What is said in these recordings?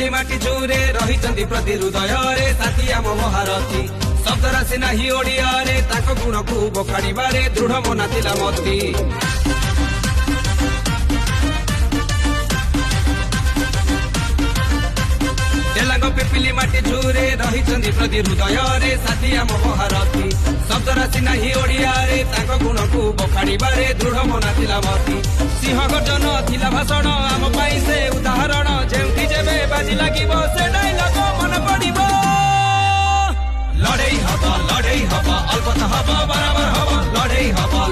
पिपिली माटी जोरे रही प्रति हृदय रे साथी आम महारथी शब्द राशि नाही ओडिया रे ताको गुण को बखाड़िबारे दृढ़ मना थिला मती पिपिली माटी झूरे रही प्रति हृदय रे साथी आम महारथी शब्द राशि नाही ओडिया रे ताको गुण को बखाड़िबारे दृढ़ मना थिला मती सिंह गर्जन थिला भाषण आम पाई से उदाहरण जेउठी जेबे बाजी लागिबो से डायलॉग मन पड़िबो लड़ाई हबा अलपत हबा बराबर हबा लड़ाई हबा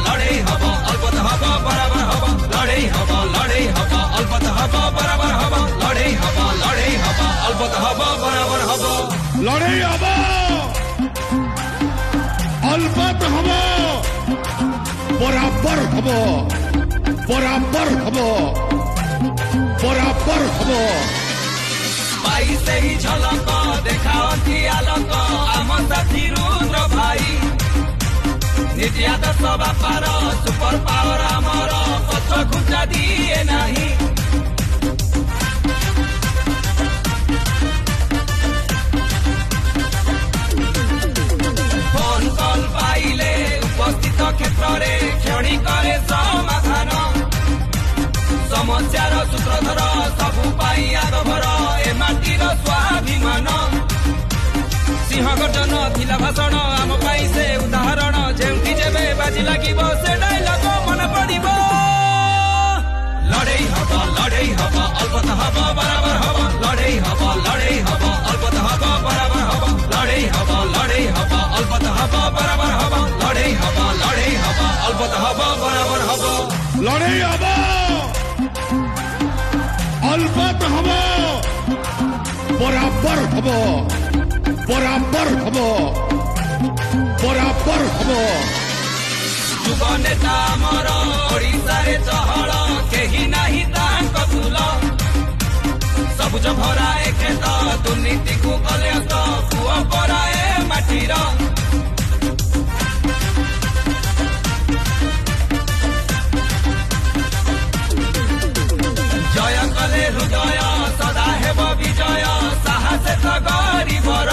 अलपत हबा बराबर हबा लड़ाई हबा अलपत हबा बराबर हबा लड़ाई हबा अलपत हबा बराबर हबा लड़ाई हबा अलपत हबा बराबर हबा बराबर हबा बराबर हबा भाई से ही झलक देखाती आलोक आम साथी रुद्र भाई नीति आदर्श बापार सुपर पावर आमर पथ घुंचा दिए नहीं फोन कॉल पाइले उपस्थित क्षेत्र में क्षणी करे समाधान समस्यार सूत्रधर सबु पाई आगभर ए माटीर स्वाभिमान सिंह गर्जन थिला भाषण आम पाई से उदाहरण जेउठी जेबे बाजी लागिबो से डायलॉग मन पड़िबो लड़ाई हबा अलपत हबा बराबर हबा लड़ाई हबा अलपत हबा बराबर हबा लड़ाई हबा अलपत हबा बराबर हबा लड़ाई हबा अलपत हबा बराबर हबा लड़ाई हबा अलपत हबा बराबर हबा बराबर हबा बराबर हबा युग नेता मोर ओडिशा रे चहल केही नाही तांक तुल सबुज भरा ए खेत दुर्नीति को कले तो पुआ परा ए माटीर जय कले हृदय सदा हेब विजय साहस तो गरीबर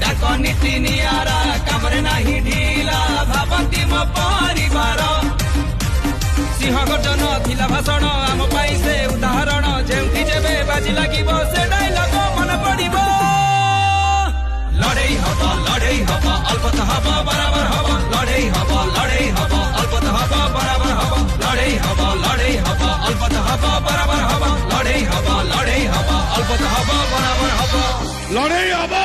डाक नीति नियारा कामरे नाही ढीला भावती मो परिवार सिंह गर्जन थिला भाषण आम पाई से उदाहरण जेउठी जेबे बाजी लागिबो से डायलॉग मन पड़िबो लड़ाई हबा अलपत हबा बराबर हबा लड़ाई हबा अलपत हबा बराबर हबा लड़ाई हबा अलपत हबा बराबर हबा लड़ाई हबा अलपत हबा बराबर हबा लड़ाई हबा